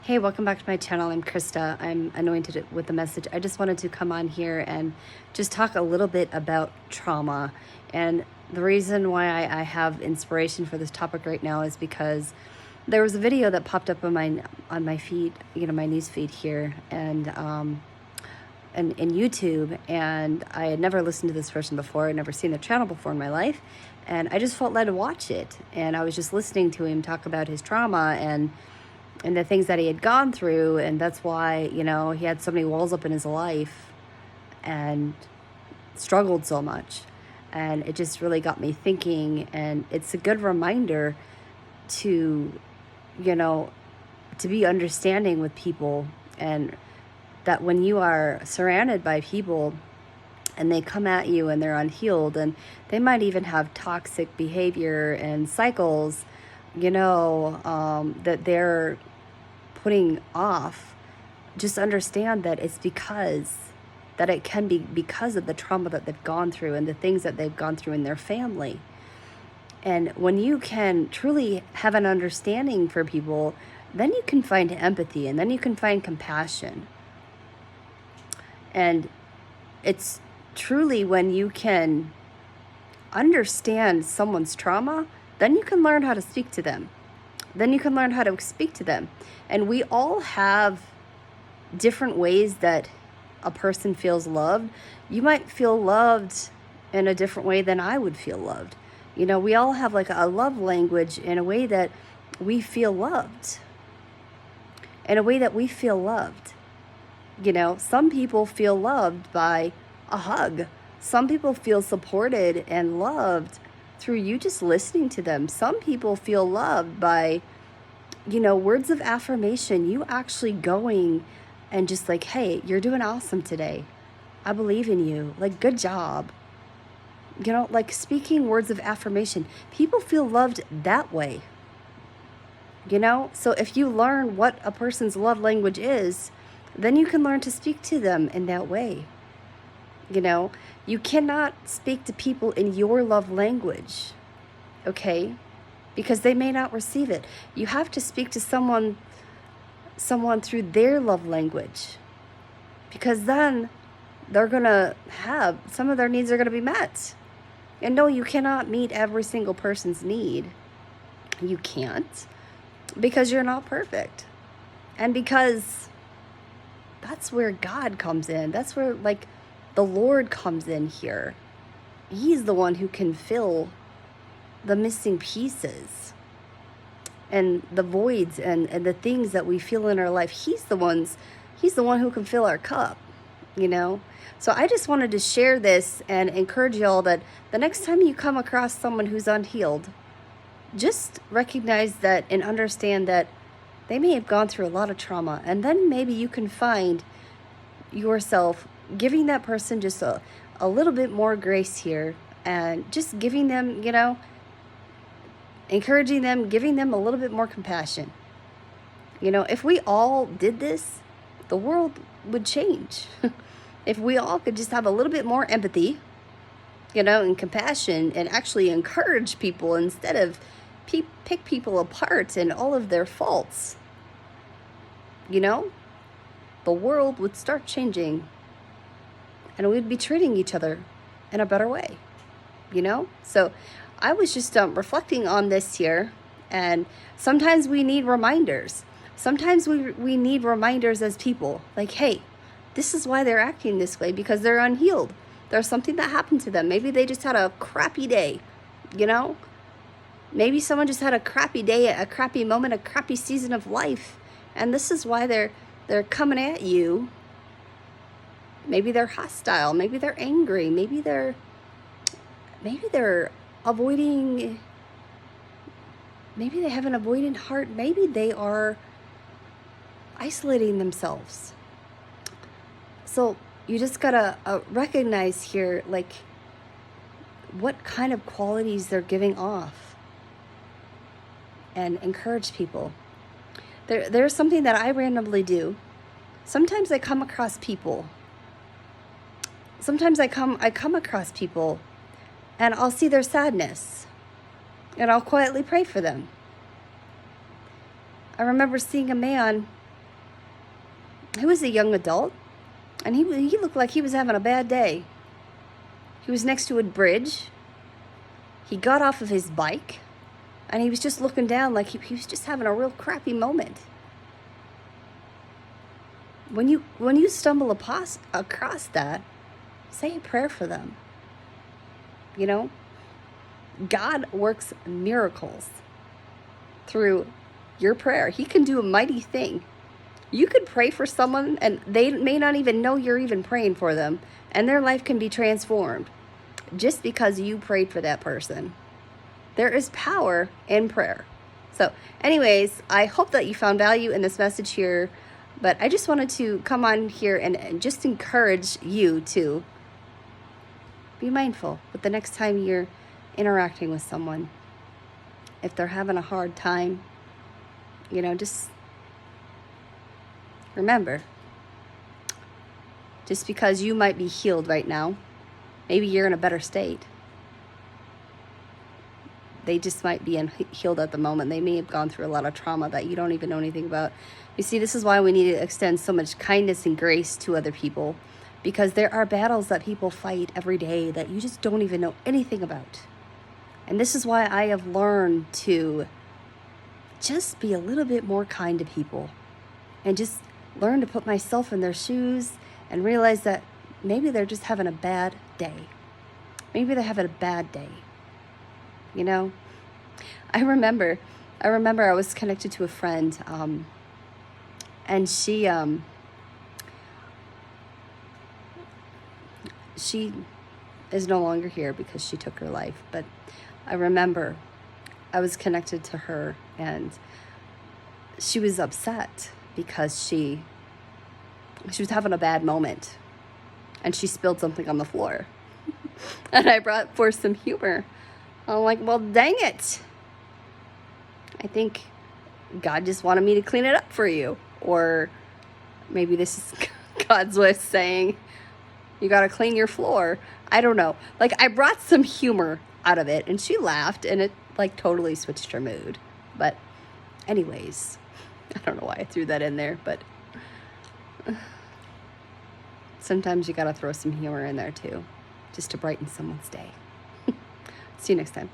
Hey, welcome back to my channel. I'm Krista. I'm anointed with the message. I just wanted to come on here and just talk a little bit about trauma. And the reason why I have inspiration for this topic right now is because there was a video that popped up on my feed, my news feed here, and in YouTube, and I had never listened to this person before. I'd never seen their channel before in my life, and I just felt led to watch it. And I was just listening to him talk about his trauma and the things that he had gone through, and that's why, he had so many walls up in his life and struggled so much. And it just really got me thinking, and it's a good reminder to, to be understanding with people, and that when you are surrounded by people and they come at you and they're unhealed, and they might even have toxic behavior and cycles, that they're putting off, just understand that it's that it can be because of the trauma that they've gone through and the things that they've gone through in their family. And when you can truly have an understanding for people, then you can find empathy, and then you can find compassion. And it's truly when you can understand someone's trauma, then you can learn how to speak to them. Then you can learn how to speak to them. And we all have different ways that a person feels loved. You might feel loved in a different way than I would feel loved. We all have like a love language in a way that we feel loved. In a way that we feel loved. Some people feel loved by a hug. Some people feel supported and loved through you just listening to them. Some people feel loved by, words of affirmation. You actually going and just like, hey, you're doing awesome today. I believe in you. Like, good job. Like speaking words of affirmation. People feel loved that way. So if you learn what a person's love language is, then you can learn to speak to them in that way. You cannot speak to people in your love language, okay? Because they may not receive it. You have to speak to someone through their love language, because then they're going to have, some of their needs are going to be met. And no, you cannot meet every single person's need. You can't, because you're not perfect. And because that's where God comes in. That's where, like, the Lord comes in here. He's the one who can fill the missing pieces and the voids and the things that we feel in our life. He's the one who can fill our cup, So I just wanted to share this and encourage y'all that the next time you come across someone who's unhealed, just recognize that and understand that they may have gone through a lot of trauma, and then maybe you can find yourself giving that person just a little bit more grace here, and just giving them, encouraging them, giving them a little bit more compassion. If we all did this, the world would change. If we all could just have a little bit more empathy, and compassion, and actually encourage people instead of pick people apart and all of their faults, the world would start changing, and we'd be treating each other in a better way, So I was just reflecting on this here, and sometimes we need reminders. Sometimes we need reminders as people, like, hey, this is why they're acting this way, because they're unhealed. There's something that happened to them. Maybe they just had a crappy day, Maybe someone just had a crappy day, a crappy moment, a crappy season of life, and this is why they're coming at you. Maybe they're hostile. Maybe they're angry. Maybe they're avoiding. Maybe they have an avoidant heart. Maybe they are isolating themselves. So you just gotta recognize here, like, what kind of qualities they're giving off, and encourage people. There's something that I randomly do. Sometimes I come across people. I come across people, and I'll see their sadness, and I'll quietly pray for them. I remember seeing a man He was a young adult, and he looked like he was having a bad day. He was next to a bridge. He got off of his bike, and he was just looking down like he was just having a real crappy moment. When you stumble across that, say a prayer for them. You know, God works miracles through your prayer. He can do a mighty thing. You could pray for someone and they may not even know you're even praying for them, and their life can be transformed just because you prayed for that person. There is power in prayer. So anyways, I hope that you found value in this message here, but I just wanted to come on here and just encourage you to be mindful with the next time you're interacting with someone. If they're having a hard time, just remember, just because you might be healed right now, maybe you're in a better state. They just might be healed at the moment. They may have gone through a lot of trauma that you don't even know anything about. You see, this is why we need to extend so much kindness and grace to other people, because there are battles that people fight every day that you just don't even know anything about. And this is why I have learned to just be a little bit more kind to people and just learn to put myself in their shoes and realize that maybe they're just having a bad day. Maybe they're having a bad day. I remember I was connected to a friend, and she is no longer here because she took her life. But I remember I was connected to her, and she was upset because she was having a bad moment, and she spilled something on the floor. And I brought forth some humor. I'm like, well, dang it. I think God just wanted me to clean it up for you. Or maybe this is God's way of saying, you got to clean your floor. I don't know. Like, I brought some humor out of it, and she laughed, and it totally switched her mood. But anyways, I don't know why I threw that in there, but sometimes you got to throw some humor in there too, just to brighten someone's day. See you next time.